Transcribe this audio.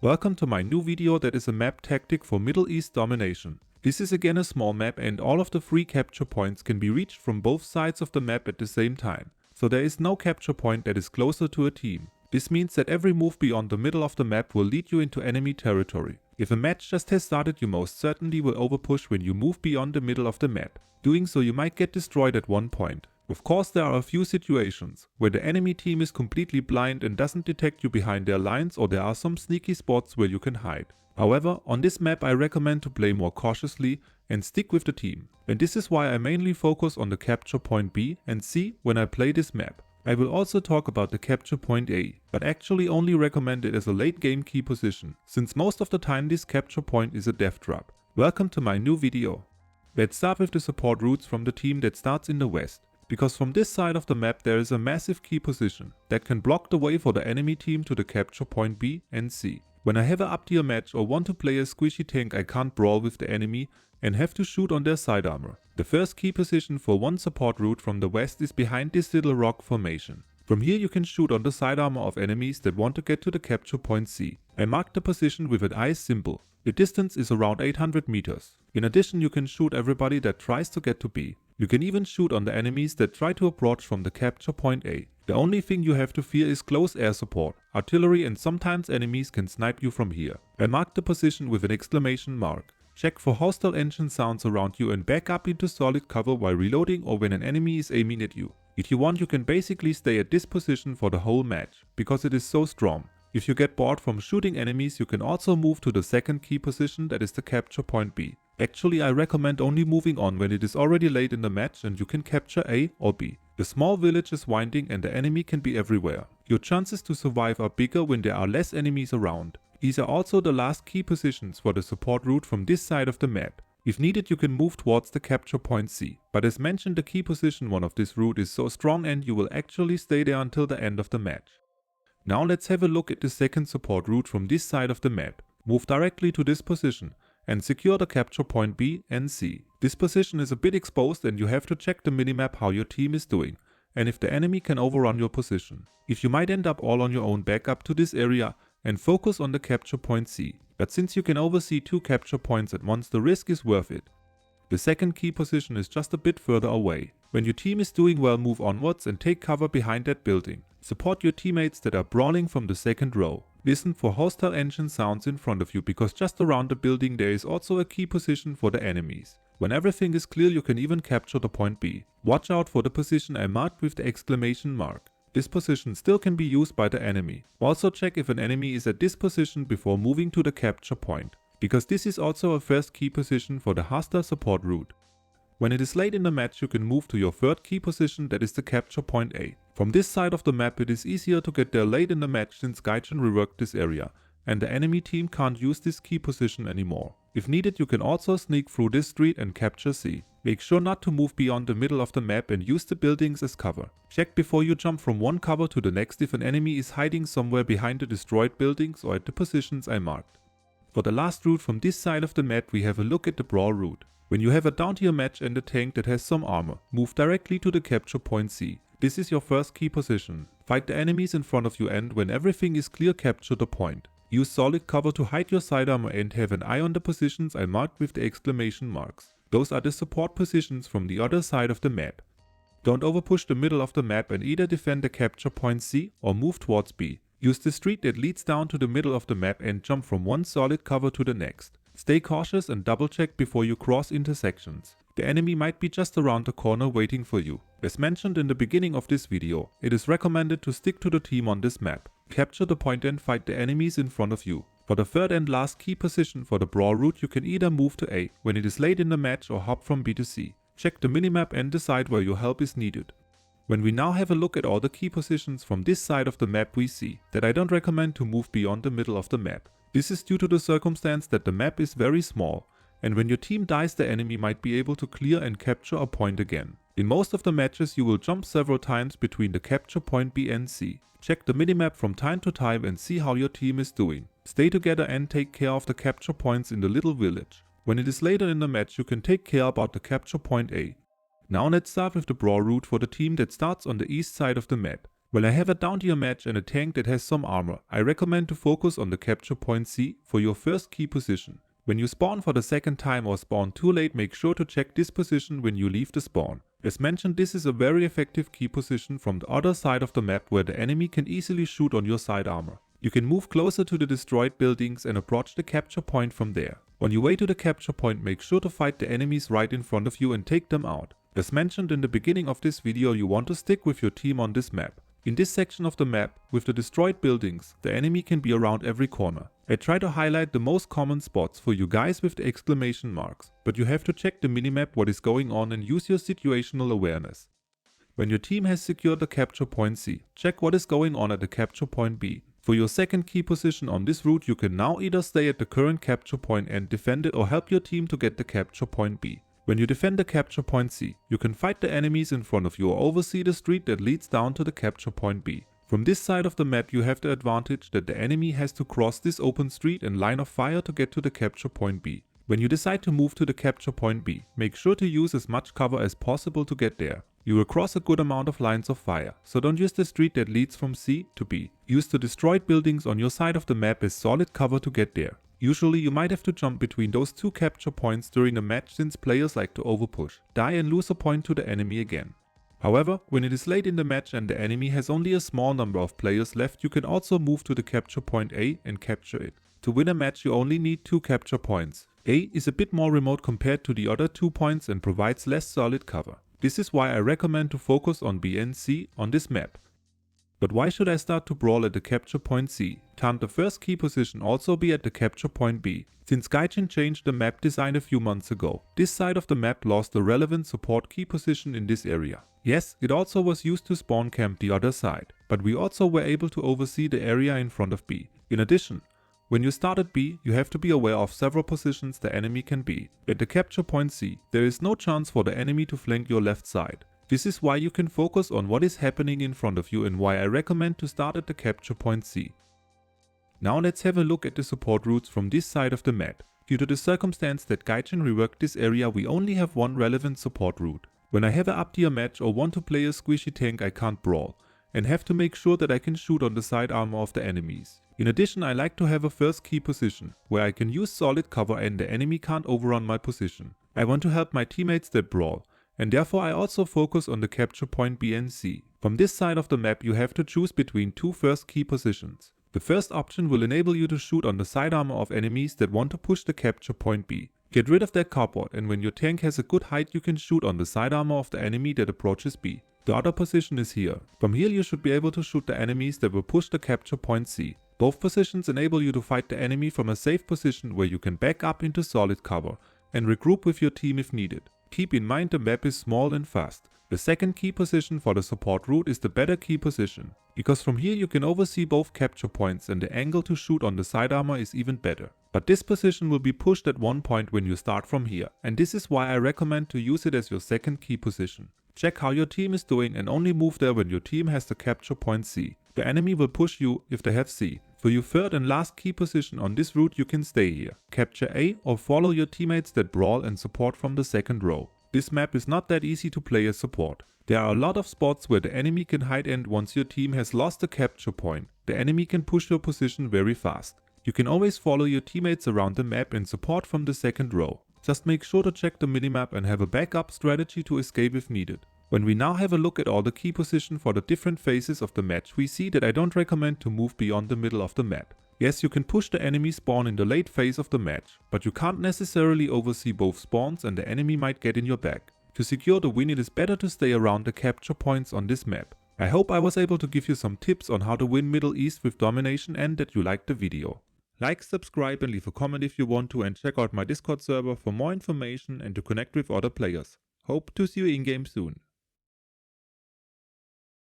Welcome to my new video that is a map tactic for Middle East domination. This is again a small map and all of the free capture points can be reached from both sides of the map at the same time. So there is no capture point that is closer to a team. This means that every move beyond the middle of the map will lead you into enemy territory. If a match just has started, you most certainly will overpush when you move beyond the middle of the map. Doing so, you might get destroyed at one point. Of course, there are a few situations where the enemy team is completely blind and doesn't detect you behind their lines, or there are some sneaky spots where you can hide. However, on this map I recommend to play more cautiously and stick with the team. And this is why I mainly focus on the capture point B and C when I play this map. I will also talk about the capture point A, but actually only recommend it as a late game key position, since most of the time this capture point is a death trap. Welcome to my new video. Let's start with the support routes from the team that starts in the west. Because from this side of the map there is a massive key position that can block the way for the enemy team to the capture point B and C. When I have a up tier match or want to play a squishy tank, I can't brawl with the enemy and have to shoot on their side armor. The first key position for one support route from the west is behind this little rock formation. From here you can shoot on the side armor of enemies that want to get to the capture point C. I marked the position with an ice symbol. The distance is around 800 meters. In addition, you can shoot everybody that tries to get to B. You can even shoot on the enemies that try to approach from the capture point A. The only thing you have to fear is close air support, artillery, and sometimes enemies can snipe you from here. I marked the position with an exclamation mark. Check for hostile engine sounds around you and back up into solid cover while reloading or when an enemy is aiming at you. If you want, you can basically stay at this position for the whole match, because it is so strong. If you get bored from shooting enemies, you can also move to the second key position, that is the capture point B. Actually, I recommend only moving on when it is already late in the match and you can capture A or B. The small village is winding and the enemy can be everywhere. Your chances to survive are bigger when there are less enemies around. These are also the last key positions for the support route from this side of the map. If needed, you can move towards the capture point C. But as mentioned, the key position one of this route is so strong and you will actually stay there until the end of the match. Now let's have a look at the second support route from this side of the map. Move directly to this position and secure the capture point B and C. This position is a bit exposed and you have to check the minimap how your team is doing and if the enemy can overrun your position. If you might end up all on your own, back up to this area and focus on the capture point C. But since you can oversee two capture points at once, the risk is worth it. The second key position is just a bit further away. When your team is doing well, move onwards and take cover behind that building. Support your teammates that are brawling from the second row. Listen for hostile engine sounds in front of you, because just around the building there is also a key position for the enemies. When everything is clear, you can even capture the point B. Watch out for the position I marked with the exclamation mark. This position still can be used by the enemy. Also check if an enemy is at this position before moving to the capture point, because this is also a first key position for the hostile support route. When it is late in the match, you can move to your third key position, that is the capture point A. From this side of the map it is easier to get there late in the match since Gaijin reworked this area and the enemy team can't use this key position anymore. If needed, you can also sneak through this street and capture C. Make sure not to move beyond the middle of the map and use the buildings as cover. Check before you jump from one cover to the next if an enemy is hiding somewhere behind the destroyed buildings or at the positions I marked. For the last route from this side of the map, we have a look at the brawl route. When you have a down tier match and a tank that has some armor, move directly to the capture point C. This is your first key position. Fight the enemies in front of you and when everything is clear, capture the point. Use solid cover to hide your side armor and have an eye on the positions I marked with the exclamation marks. Those are the support positions from the other side of the map. Don't overpush the middle of the map and either defend the capture point C or move towards B. Use the street that leads down to the middle of the map and jump from one solid cover to the next. Stay cautious and double check before you cross intersections. The enemy might be just around the corner waiting for you. As mentioned in the beginning of this video, it is recommended to stick to the team on this map. Capture the point and fight the enemies in front of you. For the third and last key position for the brawl route, you can either move to A when it is late in the match or hop from B to C. Check the minimap and decide where your help is needed. When we now have a look at all the key positions from this side of the map, we see that I don't recommend to move beyond the middle of the map. This is due to the circumstance that the map is very small, and when your team dies, the enemy might be able to clear and capture a point again. In most of the matches you will jump several times between the capture point B and C. Check the minimap from time to time and see how your team is doing. Stay together and take care of the capture points in the little village. When it is later in the match, you can take care about the capture point A. Now let's start with the brawl route for the team that starts on the east side of the map. When I have a down tier match and a tank that has some armor, I recommend to focus on the capture point C for your first key position. When you spawn for the second time or spawn too late, make sure to check this position when you leave the spawn. As mentioned, this is a very effective key position from the other side of the map where the enemy can easily shoot on your side armor. You can move closer to the destroyed buildings and approach the capture point from there. On your way to the capture point, make sure to fight the enemies right in front of you and take them out. As mentioned in the beginning of this video, you want to stick with your team on this map. In this section of the map, with the destroyed buildings, the enemy can be around every corner. I try to highlight the most common spots for you guys with the exclamation marks, but you have to check the minimap what is going on and use your situational awareness. When your team has secured the capture point C, check what is going on at the capture point B. For your second key position on this route, you can now either stay at the current capture point and defend it or help your team to get the capture point B. When you defend the capture point C, you can fight the enemies in front of you or oversee the street that leads down to the capture point B. From this side of the map, you have the advantage that the enemy has to cross this open street and line of fire to get to the capture point B. When you decide to move to the capture point B, make sure to use as much cover as possible to get there. You will cross a good amount of lines of fire, so don't use the street that leads from C to B. Use the destroyed buildings on your side of the map as solid cover to get there. Usually you might have to jump between those two capture points during a match since players like to overpush, die and lose a point to the enemy again. However, when it is late in the match and the enemy has only a small number of players left, you can also move to the capture point A and capture it. To win a match you only need 2 capture points. A is a bit more remote compared to the other 2 points and provides less solid cover. This is why I recommend to focus on B and C on this map. But why should I start to brawl at the capture point C? Can't the first key position also be at the capture point B? Since Gaijin changed the map design a few months ago, this side of the map lost the relevant support key position in this area. Yes, it also was used to spawn camp the other side, but we also were able to oversee the area in front of B. In addition, when you start at B, you have to be aware of several positions the enemy can be. At the capture point C, there is no chance for the enemy to flank your left side. This is why you can focus on what is happening in front of you and why I recommend to start at the capture point C. Now let's have a look at the support routes from this side of the map. Due to the circumstance that Gaijin reworked this area, we only have one relevant support route. When I have an up tier match or want to play a squishy tank, I can't brawl and have to make sure that I can shoot on the side armor of the enemies. In addition, I like to have a first key position where I can use solid cover and the enemy can't overrun my position. I want to help my teammates that brawl, and therefore I also focus on the capture point B and C. From this side of the map you have to choose between 2 first key positions. The first option will enable you to shoot on the side armor of enemies that want to push the capture point B. Get rid of that cardboard, and when your tank has a good height you can shoot on the side armor of the enemy that approaches B. The other position is here. From here you should be able to shoot the enemies that will push the capture point C. Both positions enable you to fight the enemy from a safe position where you can back up into solid cover and regroup with your team if needed. Keep in mind the map is small and fast. The second key position for the support route is the better key position, because from here you can oversee both capture points and the angle to shoot on the side armor is even better. But this position will be pushed at one point when you start from here, and this is why I recommend to use it as your second key position. Check how your team is doing and only move there when your team has the capture point C. The enemy will push you if they have C. For your third and last key position on this route you can stay here, capture A or follow your teammates that brawl and support from the second row. This map is not that easy to play as support. There are a lot of spots where the enemy can hide, and once your team has lost the capture point, the enemy can push your position very fast. You can always follow your teammates around the map and support from the second row. Just make sure to check the minimap and have a backup strategy to escape if needed. When we now have a look at all the key positions for the different phases of the match, we see that I don't recommend to move beyond the middle of the map. Yes, you can push the enemy spawn in the late phase of the match, but you can't necessarily oversee both spawns and the enemy might get in your back. To secure the win, it is better to stay around the capture points on this map. I hope I was able to give you some tips on how to win Middle East with domination and that you liked the video. Like, subscribe and leave a comment if you want to, and check out my Discord server for more information and to connect with other players. Hope to see you in game soon.